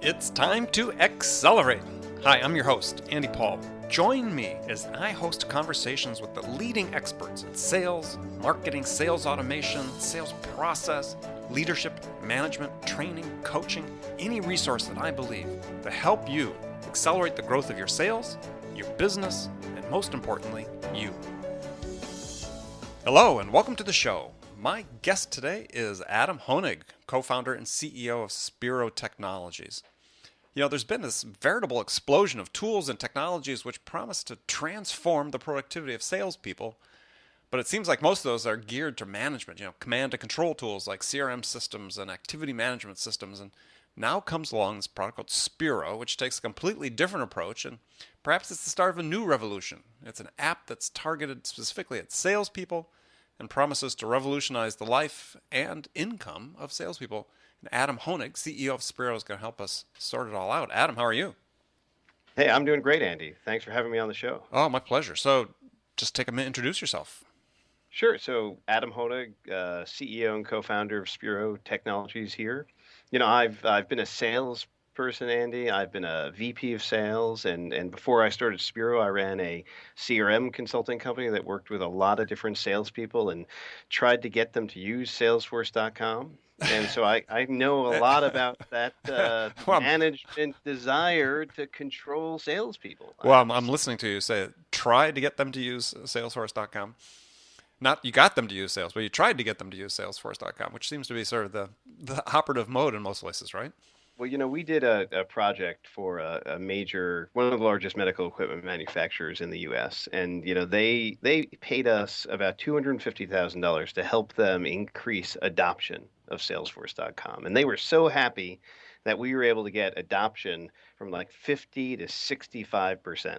It's time to accelerate. Hi, I'm your host, Andy Paul. Join me as I host conversations with the leading experts in sales, marketing, sales automation, sales process, leadership, management, training, coaching, any resource that I believe to help you accelerate the growth of your sales, your business, and most importantly, you. Hello, and welcome to the show. My guest today is Adam Honig, co-founder and CEO of Spiro Technologies. You know, there's been this veritable explosion of tools and technologies which promise to transform the productivity of salespeople, but it seems like most of those are geared to management, command and control tools like CRM systems and activity management systems. And now comes along this product called Spiro, which takes a completely different approach, and perhaps it's the start of a new revolution. It's an app that's targeted specifically at salespeople and promises to revolutionize the life and income of salespeople. And Adam Honig, CEO of Spiro, is going to help us sort it all out. Adam, how are you? Hey, I'm doing great, Andy. Thanks for having me on the show. Oh, my pleasure. So just take a minute, introduce yourself. Sure. So, Adam Honig, CEO and co-founder of Spiro Technologies here. I've been a salesperson, Andy. I've been a VP of sales, and before I started Spiro, I ran a CRM consulting company that worked with a lot of different salespeople and tried to get them to use Salesforce.com. And so I know a lot about that well, management desire to control salespeople. I'm listening to you say try to get them to use Salesforce.com. Not you got them to use sales, but you tried to get them to use Salesforce.com, which seems to be sort of the operative mode in most places, right? Well, we did a project for a major, one of the largest medical equipment manufacturers in the U.S. And, they paid us about $250,000 to help them increase adoption of Salesforce.com. And they were so happy that we were able to get adoption from like 50 to 65%.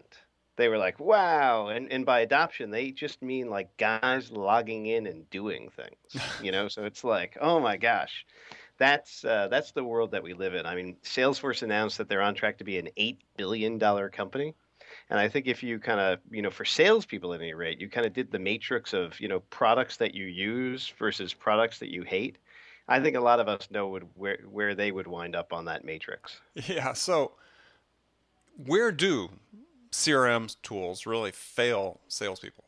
They were like, wow. And by adoption, they just mean like guys logging in and doing things. So it's like, oh my gosh. That's the world that we live in. I mean, Salesforce announced that they're on track to be an $8 billion company. And I think if you kind of, for salespeople at any rate, you kind of did the matrix of, products that you use versus products that you hate. I think a lot of us know where they would wind up on that matrix. Yeah. So where do CRM tools really fail salespeople?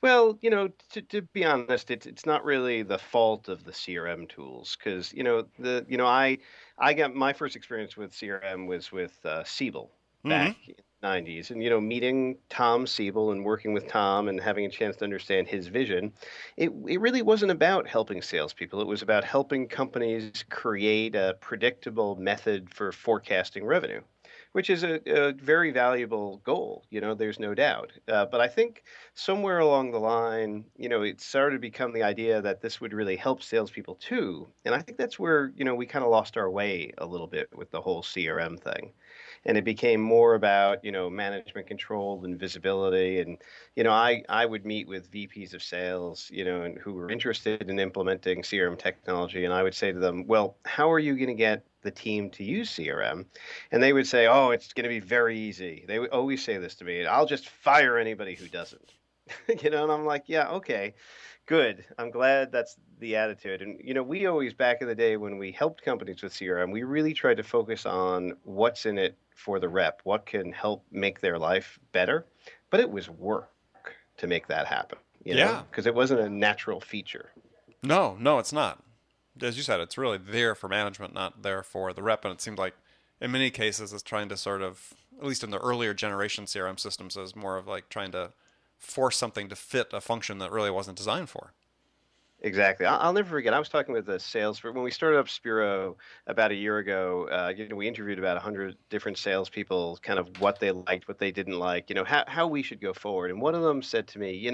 Well, to be honest, it's not really the fault of the CRM tools because I got my first experience with CRM was with Siebel Mm-hmm. back in the 90s, and meeting Tom Siebel and working with Tom and having a chance to understand his vision. It really wasn't about helping salespeople. It was about helping companies create a predictable method for forecasting revenue, which is a very valuable goal. There's no doubt. But I think somewhere along the line, it started to become the idea that this would really help salespeople too. And I think that's where, we kind of lost our way a little bit with the whole CRM thing. And it became more about, management control and visibility. And, I would meet with VPs of sales, and who were interested in implementing CRM technology. And I would say to them, well, how are you going to get the team to use CRM? And they would say, oh, it's going to be very easy. They would always say this to me: I'll just fire anybody who doesn't. And I'm like, yeah, okay, good. I'm glad that's the attitude. And, we always, back in the day when we helped companies with CRM, we really tried to focus on what's in it for the rep, what can help make their life better. But it was work to make that happen, Yeah. because it wasn't a natural feature. No, it's not. As you said, it's really there for management, not there for the rep. And it seemed like in many cases it's trying to sort of, at least in the earlier generation CRM systems, is more of like trying to force something to fit a function that really wasn't designed for. Exactly. I'll never forget. I was talking with a sales when we started up Spiro about a year ago. We interviewed about 100 different salespeople, kind of what they liked, what they didn't like, how we should go forward. And one of them said to me,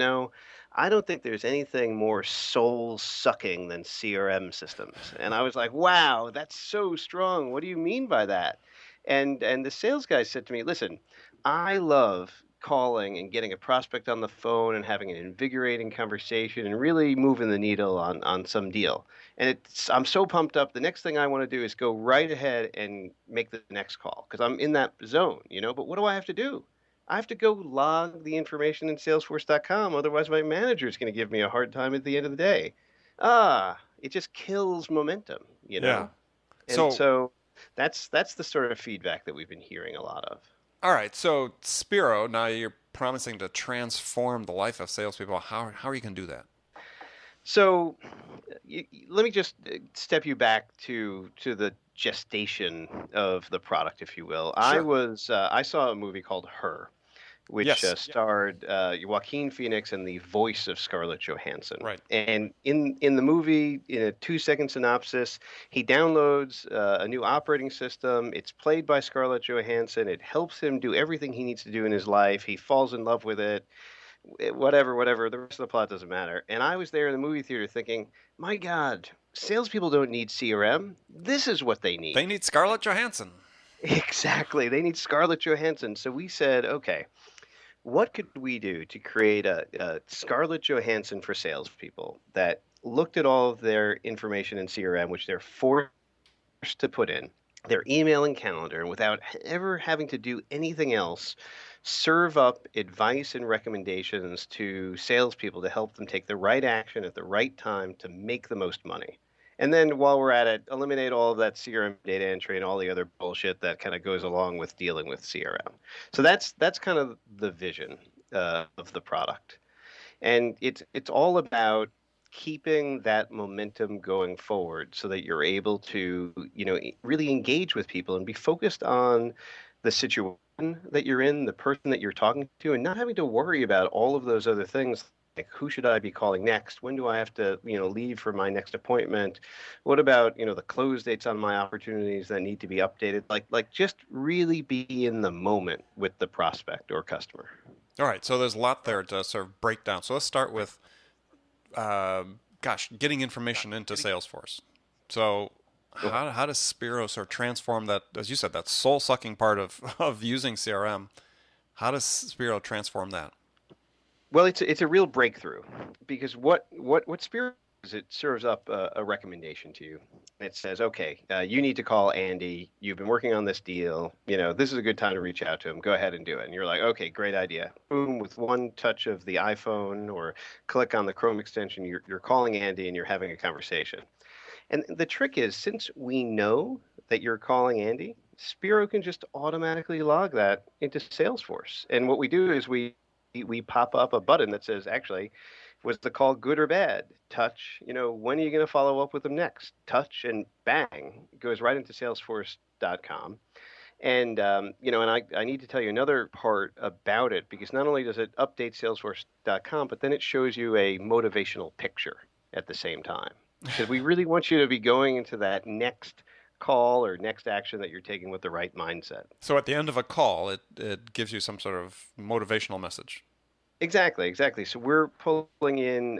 I don't think there's anything more soul sucking than CRM systems. And I was like, wow, that's so strong. What do you mean by that? And the sales guy said to me, listen, I love calling and getting a prospect on the phone and having an invigorating conversation and really moving the needle on some deal. And I'm so pumped up. The next thing I want to do is go right ahead and make the next call because I'm in that zone, But what do I have to do? I have to go log the information in Salesforce.com. Otherwise, my manager is going to give me a hard time at the end of the day. It just kills momentum. Yeah. And So so That's the sort of feedback that we've been hearing a lot of. All right, so Spiro, now you're promising to transform the life of salespeople. How are you going to do that? So let me just step you back to the gestation of the product, if you will. Sure. I saw a movie called Her, which Yes. starred Joaquin Phoenix and the voice of Scarlett Johansson. Right. And in the movie, in a 2 second synopsis, he downloads a new operating system. It's played by Scarlett Johansson. It helps him do everything he needs to do in his life. He falls in love with it. Whatever, whatever. The rest of the plot doesn't matter. And I was there in the movie theater thinking, my God, salespeople don't need CRM. This is what they They need. need Scarlett Johansson. Exactly. They need Scarlett Johansson. So we said, okay, what could we do to create a Scarlett Johansson for salespeople that looked at all of their information in CRM, which they're forced to put in their email and calendar, and without ever having to do anything else, serve up advice and recommendations to salespeople to help them take the right action at the right time to make the most money. And then while we're at it, eliminate all of that CRM data entry and all the other bullshit that kind of goes along with dealing with CRM. So that's kind of the vision of the product, and it's all about keeping that momentum going forward so that you're able to really engage with people and be focused on the situation that you're in, the person that you're talking to, and not having to worry about all of those other things like who should I be calling next, when do I have to leave for my next appointment, what about the close dates on my opportunities that need to be updated, like just really be in the moment with the prospect or customer. All right, so there's a lot there to sort of break down. So let's start with, getting information into Salesforce. So how does Spiro sort of transform that, as you said, that soul-sucking part of, of using CRM? How does Spiro transform that? Well, it's a real breakthrough because what Spirit is, it serves up a recommendation to you. It says, okay, you need to call Andy. You've been working on this deal. This is a good time to reach out to him. Go ahead and do it. And you're like, okay, great idea. Boom, with one touch of the iPhone or click on the Chrome extension, you're calling Andy and you're having a conversation. And the trick is, since we know that you're calling Andy, Spiro can just automatically log that into Salesforce. And what we do is we pop up a button that says, actually, was the call good or bad? Touch, when are you going to follow up with them next? Touch, and bang, it goes right into Salesforce.com. And I need to tell you another part about it, because not only does it update Salesforce.com, but then it shows you a motivational picture at the same time, because we really want you to be going into that next call or next action that you're taking with the right mindset. So at the end of a call, it gives you some sort of motivational message. Exactly, exactly. So we're pulling in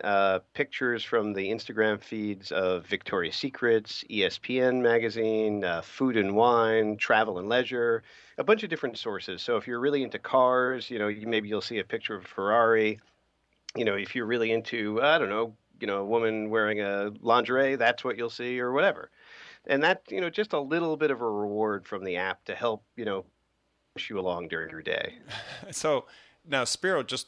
pictures from the Instagram feeds of Victoria's Secrets, ESPN magazine, Food and Wine, Travel and Leisure, a bunch of different sources. So if you're really into cars, maybe you'll see a picture of a Ferrari. If you're really into, I don't know, a woman wearing a lingerie, that's what you'll see, or whatever. And that, just a little bit of a reward from the app to help, push you along during your day. So now Spiro just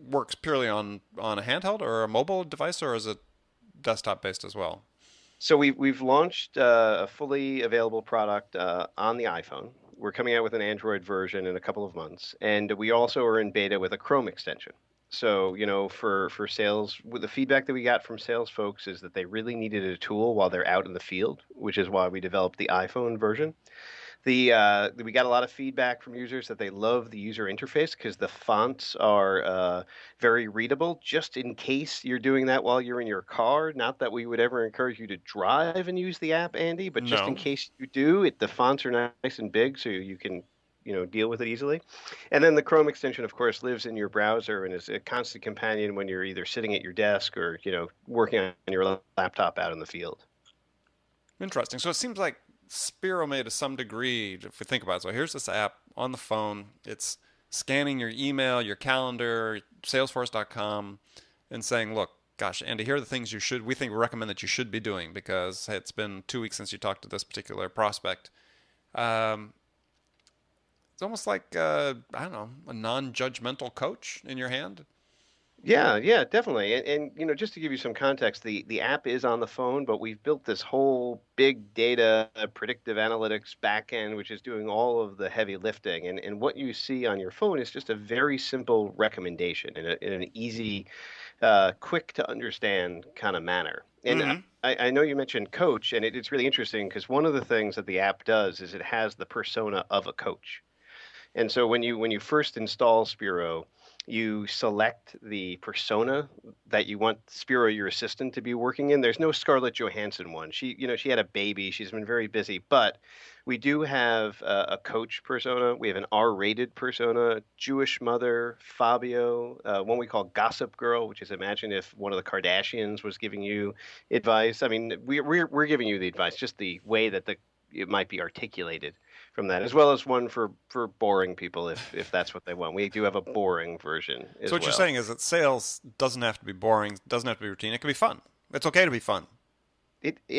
works purely on a handheld or a mobile device, or is it desktop based as well? So we've launched a fully available product on the iPhone. We're coming out with an Android version in a couple of months, and we also are in beta with a Chrome extension. So for sales, with the feedback that we got from sales folks is that they really needed a tool while they're out in the field, which is why we developed the iPhone version. We got a lot of feedback from users that they love the user interface because the fonts are very readable. Just in case you're doing that while you're in your car, not that we would ever encourage you to drive and use the app, Andy, but just in No. case you do, the fonts are nice and big, so you can deal with it easily. And then the Chrome extension, of course, lives in your browser and is a constant companion when you're either sitting at your desk or working on your laptop out in the field. Interesting. So it seems like Spiro made to some degree, if we think about it. So here's this app on the phone. It's scanning your email, your calendar, Salesforce.com, and saying, "Look, gosh, Andy, here are the things we recommend that you should be doing because hey, it's been 2 weeks since you talked to this particular prospect." Um, it's almost like I don't know, a non-judgmental coach in your hand. Yeah, yeah, definitely. And just to give you some context, the app is on the phone, but we've built this whole big data predictive analytics backend, which is doing all of the heavy lifting. And what you see on your phone is just a very simple recommendation in an easy, quick to understand kind of manner. And Hmm. I know you mentioned coach, and it's really interesting because one of the things that the app does is it has the persona of a coach. And so when you first install Spiro, you select the persona that you want Spiro, your assistant, to be working in. There's no Scarlett Johansson one. She had a baby. She's been very busy, but we do have a coach persona. We have an R-rated persona, Jewish mother, Fabio, one we call Gossip Girl, which is imagine if one of the Kardashians was giving you advice. I mean, we're giving you the advice, just the way that it might be articulated from that, as well as one for boring people if that's what they want. We do have a boring version So as what you're well. saying is that sales doesn't have to be boring, doesn't have to be routine. It can be fun. It's okay to be fun.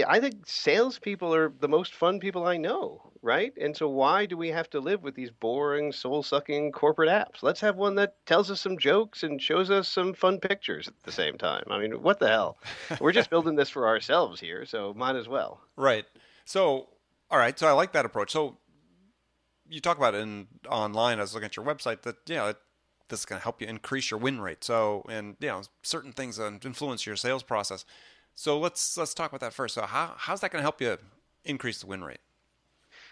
I think salespeople are the most fun people I know, right? And so why do we have to live with these boring, soul-sucking corporate apps? Let's have one that tells us some jokes and shows us some fun pictures at the same time. I mean, what the hell? We're just building this for ourselves here, so might as well. Right. So, all right. So I like that approach. So you talk about it in online. I was looking at your website that this is going to help you increase your win rate. So and certain things that influence your sales process. So let's talk about that first. So how's that going to help you increase the win rate?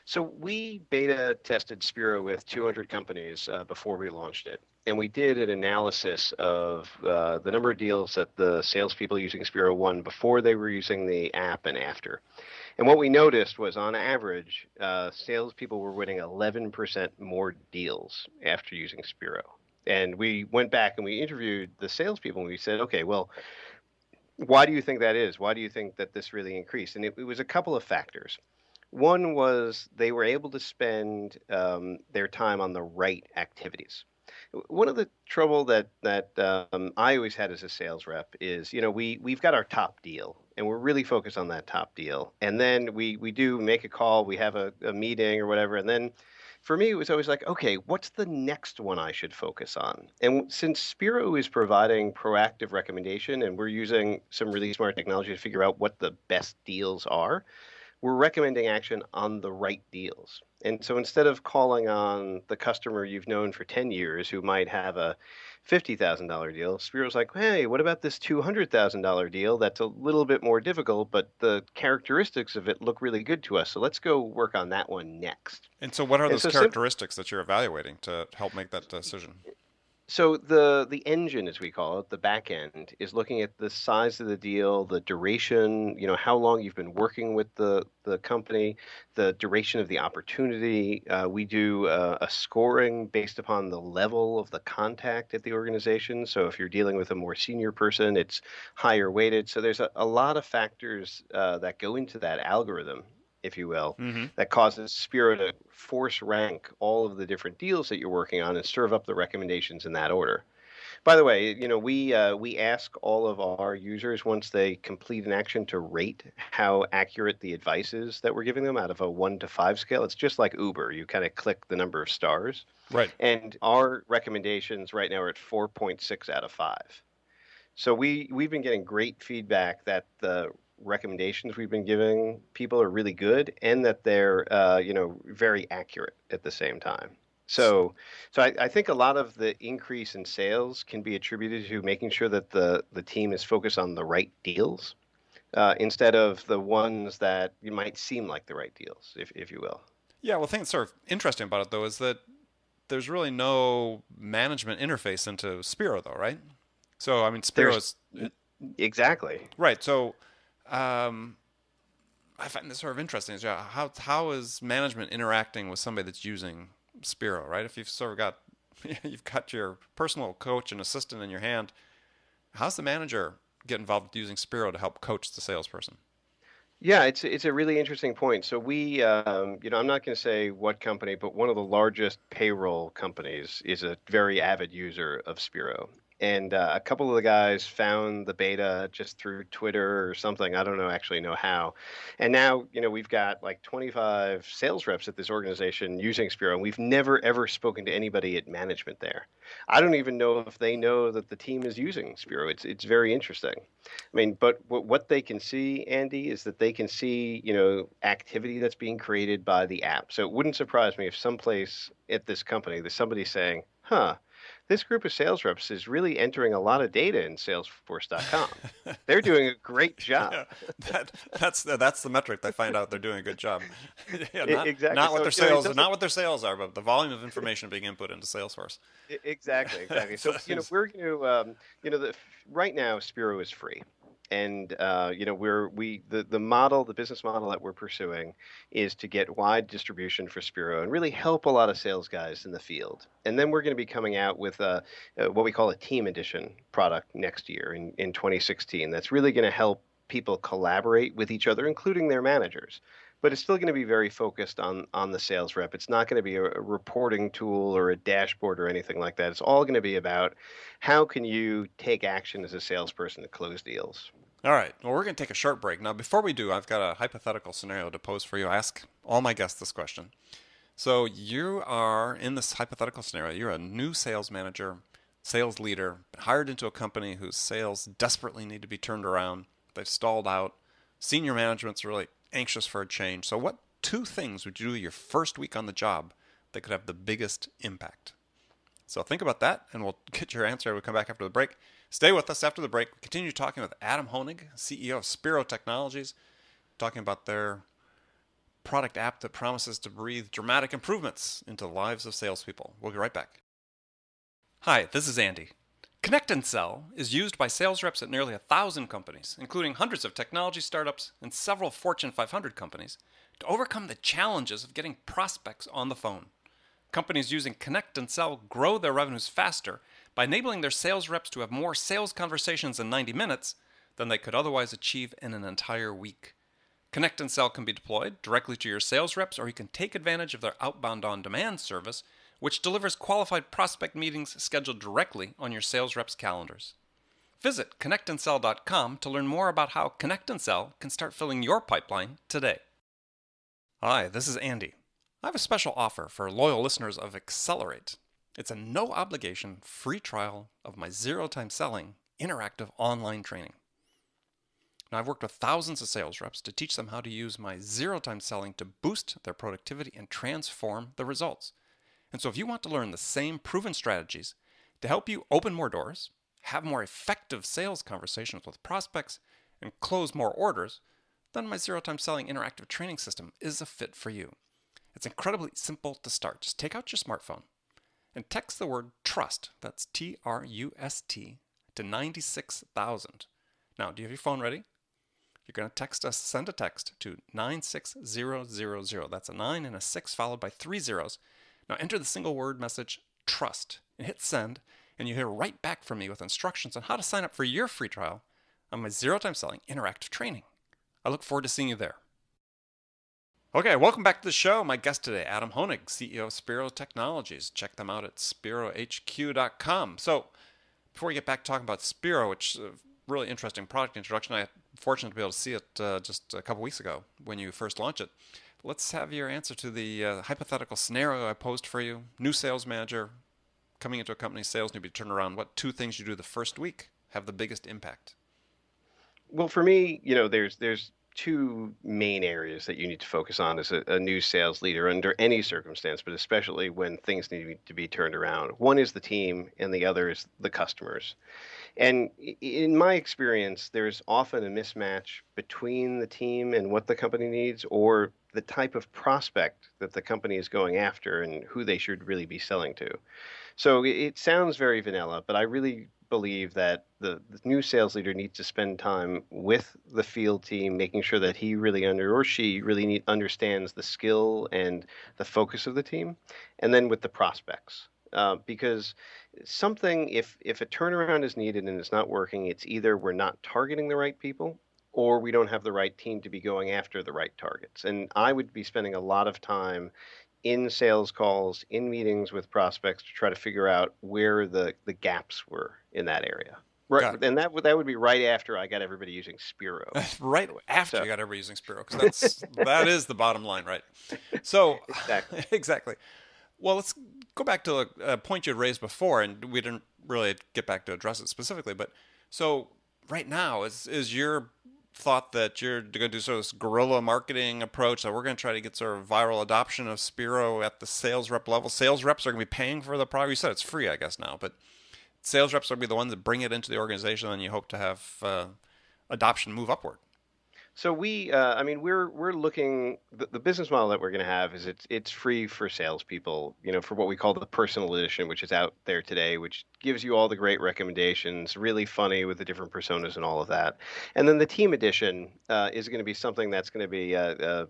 So we beta tested Spiro with 200 companies before we launched it. And we did an analysis of the number of deals that the salespeople using Spiro won before they were using the app and after. And what we noticed was, on average, salespeople were winning 11% more deals after using Spiro. And we went back and we interviewed the salespeople and we said, okay, well, why do you think that is? Why do you think that this really increased? And it was a couple of factors. One was they were able to spend their time on the right activities. One of the trouble that I always had as a sales rep is, we've got our top deal, and we're really focused on that top deal. And then we do make a call, we have a meeting or whatever, and then for me, it was always like, okay, what's the next one I should focus on? And since Spiro is providing proactive recommendation, and we're using some really smart technology to figure out what the best deals are, we're recommending action on the right deals. And so instead of calling on the customer you've known for 10 years who might have a $50,000 deal, Spiro's like, hey, what about this $200,000 deal that's a little bit more difficult, but the characteristics of it look really good to us. So let's go work on that one next. And so what are And those so characteristics that you're evaluating to help make that decision? the engine, as we call it, the back end, is looking at the size of the deal, the duration, how long you've been working with the company, the duration of the opportunity. We do a scoring based upon the level of the contact at the organization. So if you're dealing with a more senior person, it's higher weighted. So there's a lot of factors that go into that algorithm, if you will, Mm-hmm. that causes Spiro to force rank all of the different deals that you're working on and serve up the recommendations in that order. By the way, we ask all of our users once they complete an action to rate how accurate the advice is that we're giving them out of a 1 to 5 scale. It's just like Uber. You kind of click the number of stars. Right. And our recommendations right now are at 4.6 out of 5. So we've been getting great feedback that the recommendations we've been giving people are really good and that they're very accurate at the same time. So I think a lot of the increase in sales can be attributed to making sure that the team is focused on the right deals instead of the ones that you might seem like the right deals, if you will. Yeah, well, the thing that's sort of interesting about it though is that there's really no management interface into Spiro though, right? So I mean, Spiro There's is exactly. right. So um, I find this sort of interesting. Is how is management interacting with somebody that's using Spiro, right? If you've sort of got you've got your personal coach and assistant in your hand, how's the manager get involved with using Spiro to help coach the salesperson? Yeah, it's a really interesting point. So I'm not going to say what company, but one of the largest payroll companies is a very avid user of Spiro. and a couple of the guys found the beta just through Twitter or something. I don't know actually know how. And now, we've got like 25 sales reps at this organization using Spiro, and we've never ever spoken to anybody at management there. I don't even know if they know that the team is using Spiro. It's very interesting. I mean, but what they can see, Andy, is that they can see, activity that's being created by the app. So it wouldn't surprise me if someplace at this company there's somebody saying, huh, this group of sales reps is really entering a lot of data in Salesforce.com. They're doing a great job. Yeah, that's the metric they find out they're doing a good job. Yeah, Exactly. not what So, their it sales doesn't. not what their sales are, but the volume of information being input into Salesforce. Exactly, exactly. So, we're going to, right now, Spiro is free. And the model, the business model that we're pursuing is to get wide distribution for Spiro and really help a lot of sales guys in the field. And then we're going to be coming out with what we call a team edition product next year in 2016. That's really going to help people collaborate with each other, including their managers. But it's still going to be very focused on the sales rep. It's not going to be a reporting tool or a dashboard or anything like that. It's all going to be about how can you take action as a salesperson to close deals. All right. Well, we're going to take a short break. Now, before we do, I've got a hypothetical scenario to pose for you. I ask all my guests this question. So, you are in this hypothetical scenario. You're a new sales manager, sales leader, hired into a company whose sales desperately need to be turned around. They've stalled out. Senior management's really anxious for a change. So, what two things would you do your first week on the job that could have the biggest impact? So think about that, and we'll get your answer. We'll come back after the break. Stay with us after the break. We continue talking with Adam Honig, CEO of Spiro Technologies, talking about their product app that promises to breathe dramatic improvements into the lives of salespeople. We'll be right back. Hi, this is Andy. Connect and Sell is used by sales reps at nearly 1,000 companies, including hundreds of technology startups and several Fortune 500 companies, to overcome the challenges of getting prospects on the phone. Companies using Connect and Sell grow their revenues faster by enabling their sales reps to have more sales conversations in 90 minutes than they could otherwise achieve in an entire week. Connect and Sell can be deployed directly to your sales reps, or you can take advantage of their outbound on-demand service, which delivers qualified prospect meetings scheduled directly on your sales reps' calendars. Visit connectandsell.com to learn more about how Connect and Sell can start filling your pipeline today. Hi, this is Andy. I have a special offer for loyal listeners of Accelerate. It's a no-obligation free trial of my zero-time selling interactive online training. Now, I've worked with thousands of sales reps to teach them how to use my zero-time selling to boost their productivity and transform the results. And so if you want to learn the same proven strategies to help you open more doors, have more effective sales conversations with prospects, and close more orders, then my zero-time selling interactive training system is a fit for you. It's incredibly simple to start. Just take out your smartphone and text the word TRUST, that's TRUST, to 96,000. Now, do you have your phone ready? You're going to send a text to 96000. That's a 9 and a 6 followed by 3 zeros. Now enter the single word message TRUST and hit send, and you hear right back from me with instructions on how to sign up for your free trial on my zero-time selling interactive training. I look forward to seeing you there. Okay, welcome back to the show. My guest today, Adam Honig, CEO of Spiro Technologies. Check them out at spirohq.com. So, before we get back to talking about Spiro, which is a really interesting product introduction, I was fortunate to be able to see it just a couple weeks ago when you first launched it. Let's have your answer to the hypothetical scenario I posed for you. New sales manager coming into a company's sales need to be turned around. What two things you do the first week have the biggest impact? Well, for me, there's two main areas that you need to focus on as a new sales leader under any circumstance, but especially when things need to be turned around. One is the team, and the other is the customers. And in my experience, there's often a mismatch between the team and what the company needs, or the type of prospect that the company is going after and who they should really be selling to. So it sounds very vanilla, but I really believe that the new sales leader needs to spend time with the field team, making sure that he really or she really understands the skill and the focus of the team, and then with the prospects. Because something, if a turnaround is needed and it's not working, it's either we're not targeting the right people or we don't have the right team to be going after the right targets. And I would be spending a lot of time in sales calls, in meetings with prospects to try to figure out where the gaps were in that area. Right, Got and that would be right after I got everybody using Spiro, it. by Right the way. after So you got everybody using Spiro, because that is the bottom line, right? So exactly. exactly. Well, let's go back to a point you had raised before, and we didn't really get back to address it specifically. But so right now, is your thought that you're going to do sort of this guerrilla marketing approach that we're going to try to get sort of viral adoption of Spiro at the sales rep level? Sales reps are going to be paying for the product. You said it's free, I guess now, but sales reps are going to be the ones that bring it into the organization, and you hope to have adoption move upward. So I mean, we're looking. The business model that we're going to have is it's free for salespeople. For what we call the personal edition, which is out there today, which gives you all the great recommendations, really funny with the different personas and all of that. And then the team edition is going to be something that's going to be a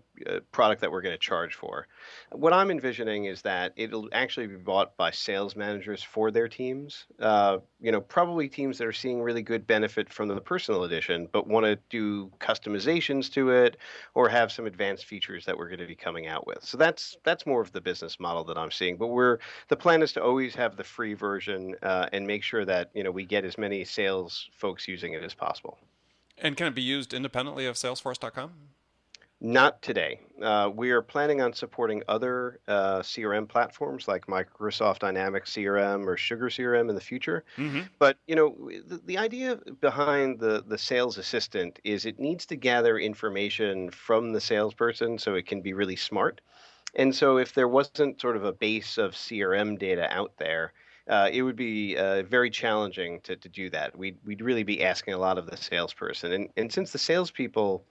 product that we're going to charge for. What I'm envisioning is that it'll actually be bought by sales managers for their teams. Probably teams that are seeing really good benefit from the personal edition, but want to do customizations to it or have some advanced features that we're going to be coming out with. So that's more of the business model that I'm seeing. But the plan is to always have the free version and make sure that we get as many sales folks using it as possible. And can it be used independently of Salesforce.com? Not today. We are planning on supporting other CRM platforms like Microsoft Dynamics CRM or Sugar CRM in the future. Mm-hmm. But the idea behind the sales assistant is it needs to gather information from the salesperson so it can be really smart. And so if there wasn't sort of a base of CRM data out there, it would be very challenging to do that. We'd really be asking a lot of the salesperson. And since the salespeople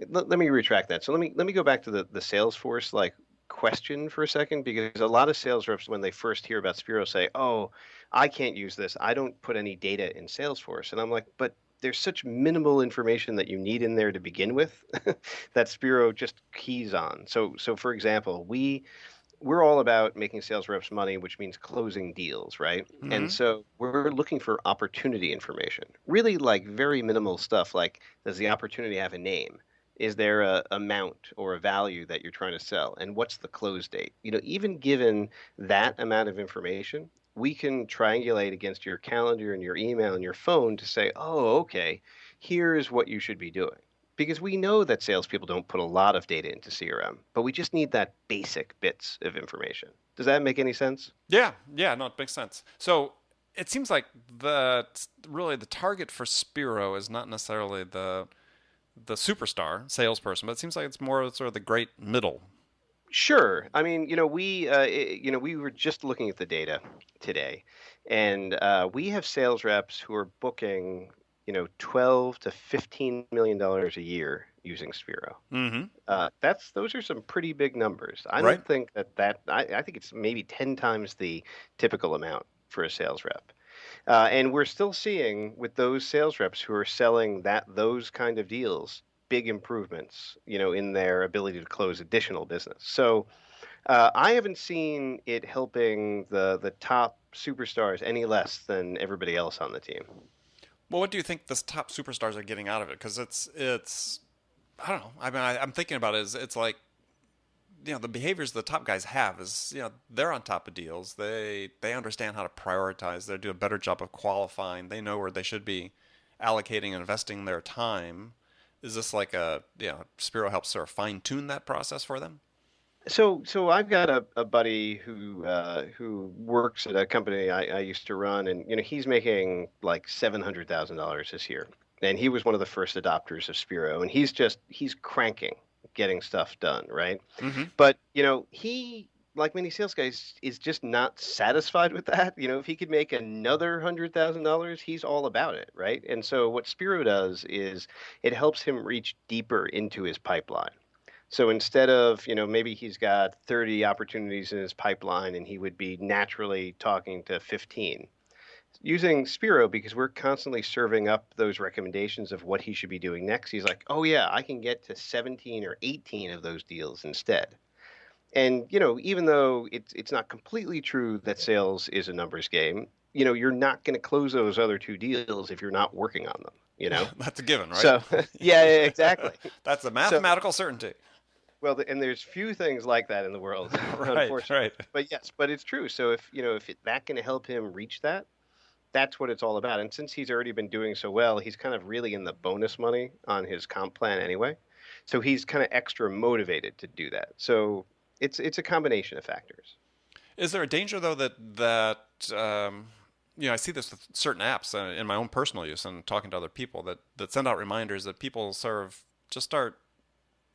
let me retract that. So let me go back to the Salesforce question for a second because a lot of sales reps when they first hear about Spiro say, "Oh, I can't use this. I don't put any data in Salesforce." And I'm like, "But there's such minimal information that you need in there to begin with that Spiro just keys on." So for example, we're all about making sales reps money, which means closing deals, right? And Mm-hmm. so we're looking for opportunity information, really like very minimal stuff like does the opportunity have a name? Is there a amount or a value that you're trying to sell? And what's the close date? Even given that amount of information, we can triangulate against your calendar and your email and your phone to say, oh, okay, here's what you should be doing. Because we know that salespeople don't put a lot of data into CRM, but we just need that basic bits of information. Does that make any sense? Yeah, yeah, no, it makes sense. So it seems like really the target for Spiro is not necessarily the superstar salesperson, but it seems like it's more sort of the great middle. Sure. I mean, we were just looking at the data today, and we have sales reps who are booking, 12 to $15 million a year using Spiro. Mm-hmm. Those are some pretty big numbers. I Right? don't think I think it's maybe 10 times the typical amount for a sales rep. And we're still seeing with those sales reps who are selling those kind of deals, big improvements, in their ability to close additional business. So I haven't seen it helping the top superstars any less than everybody else on the team. Well, what do you think the top superstars are getting out of it? Because it's I don't know. I mean, I'm thinking about it. It's like the behaviors the top guys have is they're on top of deals. They understand how to prioritize. They do a better job of qualifying. They know where they should be allocating and investing their time. Is this like Spiro helps sort of fine tune that process for them? So I've got a buddy who works at a company I used to run, and he's making like $700,000 this year, and he was one of the first adopters of Spiro, and he's cranking getting stuff done, right? Mm-hmm. But he like many sales guys is just not satisfied with that. If he could make another $100,000, he's all about it, right? And so what Spiro does is it helps him reach deeper into his pipeline. So instead of, maybe he's got 30 opportunities in his pipeline and he would be naturally talking to 15. Using Spiro, because we're constantly serving up those recommendations of what he should be doing next, he's like, oh, yeah, I can get to 17 or 18 of those deals instead. And, even though it's not completely true that sales is a numbers game, you're not going to close those other two deals if you're not working on them. That's a given, right? So, yeah, exactly. That's a So, mathematical certainty. Well, and there's few things like that in the world, Right, unfortunately. right. But yes, but it's true. So if that can help him reach that, that's what it's all about. And since he's already been doing so well, he's kind of really in the bonus money on his comp plan anyway. So he's kind of extra motivated to do that. So it's a combination of factors. Is there a danger though that I see this with certain apps in my own personal use and talking to other people that send out reminders that people sort of just start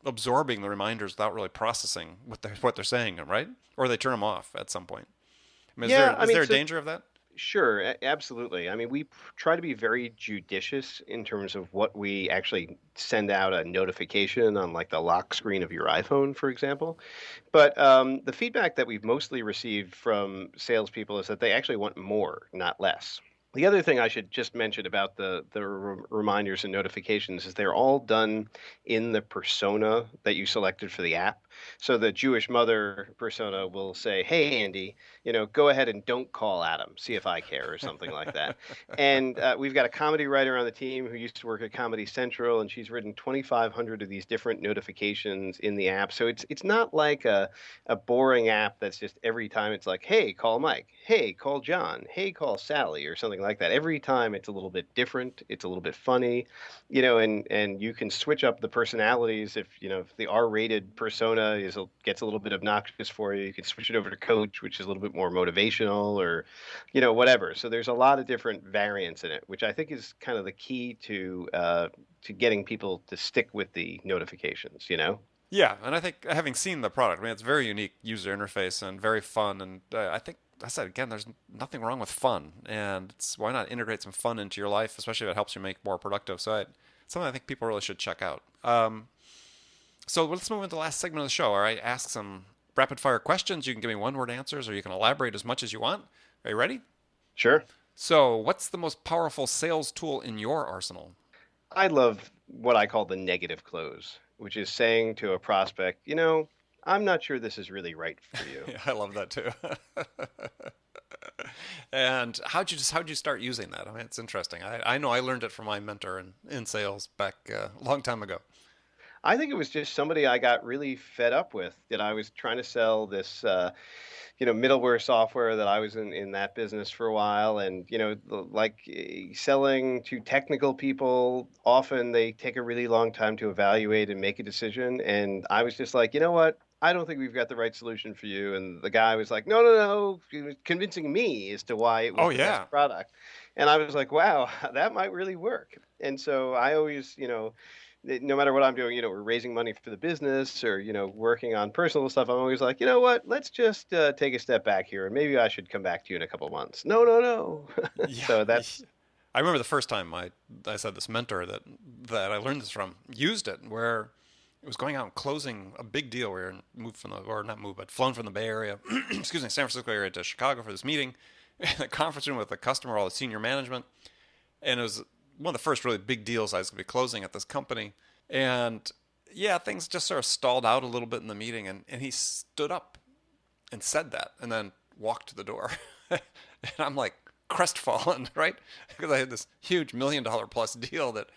absorbing the reminders without really processing what they're saying, right? Or they turn them off at some point. I mean, Yeah, I is mean, there a so danger of that? sure, absolutely. I mean, try to be very judicious in terms of what we actually send out a notification on, like the lock screen of your iPhone, for example. But the feedback that we've mostly received from salespeople is that they actually want more, not less. The other thing I should just mention about the reminders and notifications is they're all done in the persona that you selected for the app. So the Jewish mother persona will say, "Hey Andy, go ahead and don't call Adam. See if I care," or something like that. And we've got a comedy writer on the team who used to work at Comedy Central, and she's written 2,500 of these different notifications in the app. So it's not like a boring app that's just every time it's like, "Hey, call Mike. Hey, call John. Hey, call Sally," or something like that. Every time it's a little bit different. It's a little bit funny, and you can switch up the personalities if the R-rated persona gets a little bit obnoxious for you. You can switch it over to Coach, which is a little bit more motivational, or whatever. So there's a lot of different variants in it, which I think is kind of the key to getting people to stick with the notifications. Yeah, and I think having seen the product, I mean, it's a very unique user interface and very fun. And I think I said again, there's nothing wrong with fun, and why not integrate some fun into your life, especially if it helps you make more productive. So it's something I think people really should check out. So let's move into the last segment of the show. All right, ask some rapid fire questions. You can give me one word answers, or you can elaborate as much as you want. Are you ready? Sure. So, what's the most powerful sales tool in your arsenal? I love what I call the negative close, which is saying to a prospect, I'm not sure this is really right for you. Yeah, I love that too. And how'd you start using that? I mean, it's interesting. I know I learned it from my mentor in sales back a long time ago. I think it was just somebody I got really fed up with that I was trying to sell this middleware software that I was in that business for a while. And, selling to technical people, often they take a really long time to evaluate and make a decision. And I was just like, you know what? I don't think we've got the right solution for you. And the guy was like, no, no, no. He was convincing me as to why it was Oh the yeah, best product. And I was like, wow, that might really work. And so I always, no matter what I'm doing, we're raising money for the business or, working on personal stuff. I'm always like, you know what? Let's just take a step back here and maybe I should come back to you in a couple of months. No, no, no. yeah. So that's I remember the first time I said this mentor that I learned this from used it where it was going out and closing a big deal. We were moved from or not moved, but flown from the Bay Area, excuse me, San Francisco area to Chicago for this meeting, in the conference room with the customer, all the senior management, and it was one of the first really big deals I was going to be closing at this company. And yeah, things just sort of stalled out a little bit in the meeting, and he stood up and said that, and then walked to the door. And I'm like crestfallen, right? Because I had this huge $1 million plus deal that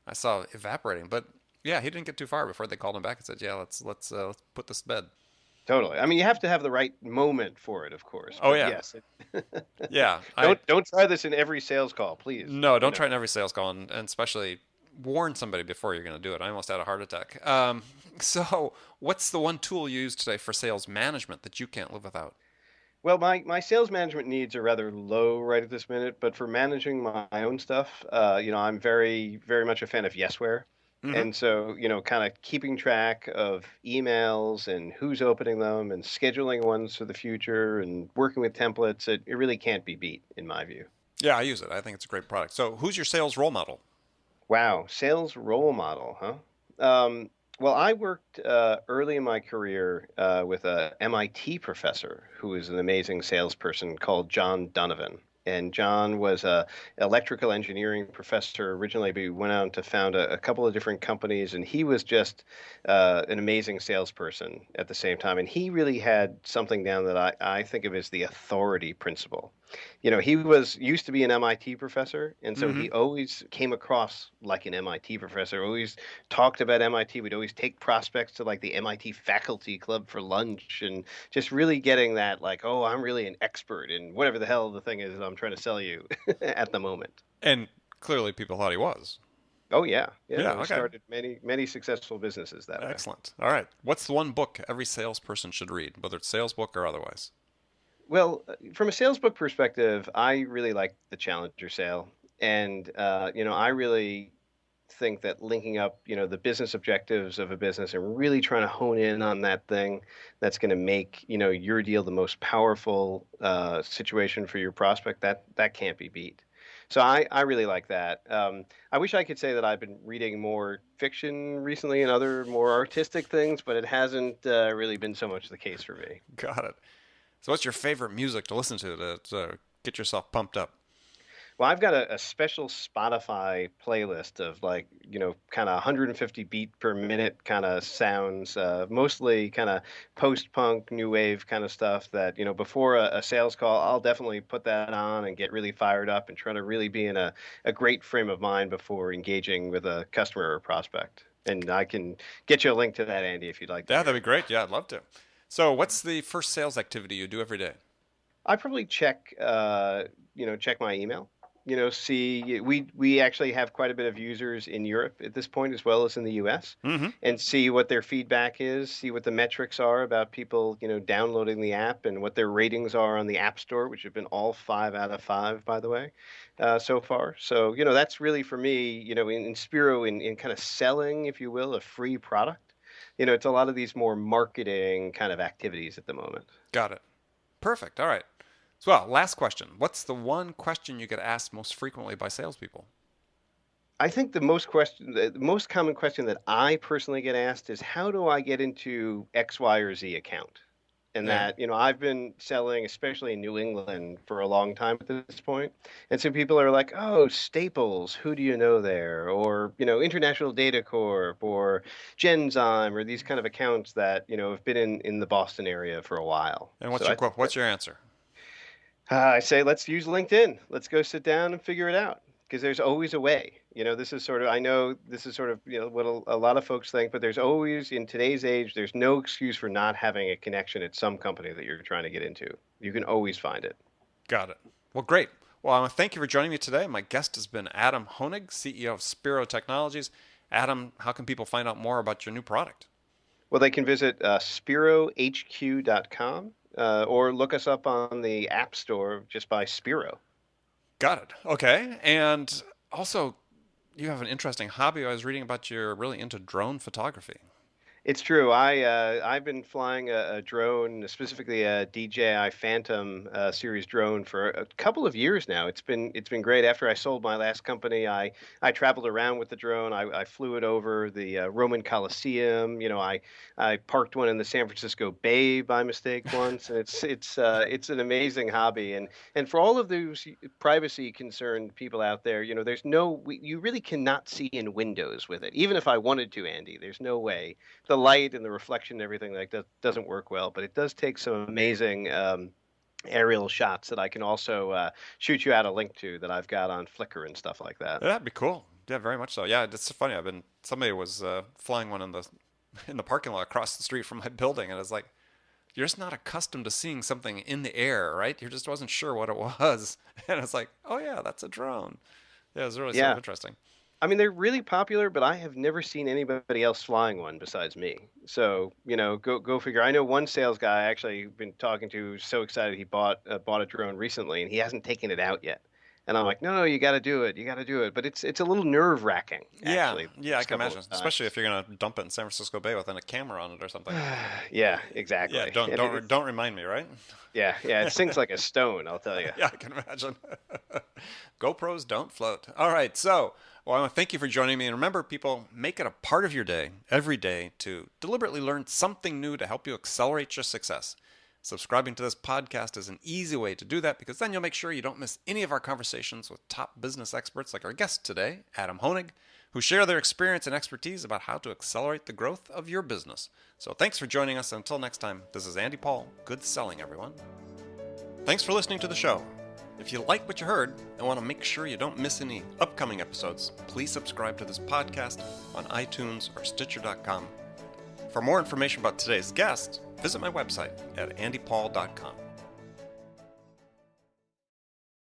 I saw evaporating. But yeah, he didn't get too far before they called him back and said, "Yeah, let's put this to bed." totally. I mean, you have to have the right moment for it, of course. Oh But yeah, yes, yeah. I don't try this in every sales call, please. No, don't try in every sales call, and especially warn somebody before you're going to do it. I almost had a heart attack. So, what's the one tool you use today for sales management that you can't live without? Well, my sales management needs are rather low right at this minute, but for managing my own stuff, I'm very, very much a fan of Yesware. Hmm. And so, kind of keeping track of emails and who's opening them and scheduling ones for the future and working with templates, it really can't be beat, in my view. Yeah, I use it. I think it's a great product. So, who's your sales role model? Wow, sales role model, huh? Well, I worked early in my career with a MIT professor who was an amazing salesperson called John Donovan. And John was a electrical engineering professor originally, but he went on to found a couple of different companies. And he was just an amazing salesperson at the same time. And he really had something down that I think of as the authority principle. He was used to be an MIT professor, and so Mm-hmm. he always came across like an MIT professor. Always talked about MIT. We'd always take prospects to like the MIT faculty club for lunch, and just really getting that like, oh, I'm really an expert in whatever the hell the thing is I'm trying to sell you at the moment. And clearly people thought he was. Oh yeah, yeah. Yeah, No, he okay. started many successful businesses that way. Excellent. All right. What's the one book every salesperson should read, whether it's sales book or otherwise? Well, from a sales book perspective, I really like the Challenger sale, and I really think that linking up, the business objectives of a business and really trying to hone in on that thing that's going to make, your deal the most powerful situation for your prospect, that can't be beat. So I really like that. I wish I could say that I've been reading more fiction recently and other more artistic things, but it hasn't really been so much the case for me. Got it. So what's your favorite music to listen to get yourself pumped up? Well, I've got a special Spotify playlist of like, kind of 150 beat per minute kind of sounds, mostly kind of post-punk, new wave kind of stuff that, before a sales call, I'll definitely put that on and get really fired up and try to really be in a great frame of mind before engaging with a customer or prospect. And I can get you a link to that, Andy, if you'd like to Yeah, hear that'd it. be great. Yeah, I'd love to. So what's the first sales activity you do every day? I probably check my email. See, we actually have quite a bit of users in Europe at this point, as well as in the U.S., Mm-hmm. and see what their feedback is, see what the metrics are about people, downloading the app, and what their ratings are on the App Store, which have been all 5 out of 5, by the way, so far. So, that's really for me, in Spiro, in kind of selling, if you will, a free product. It's a lot of these more marketing kind of activities at the moment. Got it. Perfect. All right. So, well, last question. What's the one question you get asked most frequently by salespeople? I think the most common question that I personally get asked is how do I get into X, Y, or Z account? And Yeah. that, I've been selling, especially in New England, for a long time at this point. And so people are like, oh, Staples, who do you know there? Or, International Data Corp or Genzyme or these kind of accounts that, have been in the Boston area for a while. And So I think what's your answer? I say, let's use LinkedIn. Let's go sit down and figure it out because there's always a way. This is sort of, I know this is sort of, what a lot of folks think, but there's always, in today's age, there's no excuse for not having a connection at some company that you're trying to get into. You can always find it. Got it. Well, great. Well, I want to thank you for joining me today. My guest has been Adam Honig, CEO of Spiro Technologies. Adam, how can people find out more about your new product? Well, they can visit spirohq.com or look us up on the App Store just by Spiro. Got it. Okay. And also, you have an interesting hobby. I was reading about you're really into drone photography. It's true. I've been flying a drone, specifically a DJI Phantom series drone, for a couple of years now. It's been great. After I sold my last company, I traveled around with the drone. I flew it over the Roman Colosseum. I parked one in the San Francisco Bay by mistake once, and it's an amazing hobby. And for all of those privacy concerned people out there, you really cannot see in windows with it. Even if I wanted to, Andy, there's no way the light and the reflection and everything like that doesn't work well, but it does take some amazing aerial shots that I can also shoot you out a link to that I've got on Flickr and stuff like that. Yeah, that'd be cool. Yeah, very much so. Yeah, it's funny. Somebody was flying one in the parking lot across the street from my building, and it's like you're just not accustomed to seeing something in the air, right? You just wasn't sure what it was, and it's like, oh yeah, that's a drone. Yeah, it was really sort of Yeah. interesting. I mean, they're really popular, but I have never seen anybody else flying one besides me. So, go figure. I know one sales guy I actually been talking to who's so excited he bought a drone recently, and he hasn't taken it out yet. And I'm like, no, you got to do it. You got to do it. But it's a little nerve wracking, Yeah, actually. yeah, I First can couple imagine, of especially times. if you're gonna dump it in San Francisco Bay with a camera on it or something. Yeah, Yeah, exactly. don't And don't don't remind me, right? yeah, it sinks like a stone, I'll tell you. Yeah, I can imagine. GoPros don't float. All right, so well, I want to thank you for joining me. And remember, people, make it a part of your day, every day, to deliberately learn something new to help you accelerate your success. Subscribing to this podcast is an easy way to do that because then you'll make sure you don't miss any of our conversations with top business experts like our guest today, Adam Honig, who share their experience and expertise about how to accelerate the growth of your business. So thanks for joining us. Until next time, this is Andy Paul. Good selling, everyone. Thanks for listening to the show. If you like what you heard and want to make sure you don't miss any upcoming episodes, please subscribe to this podcast on iTunes or Stitcher.com. For more information about today's guest, visit my website at andypaul.com.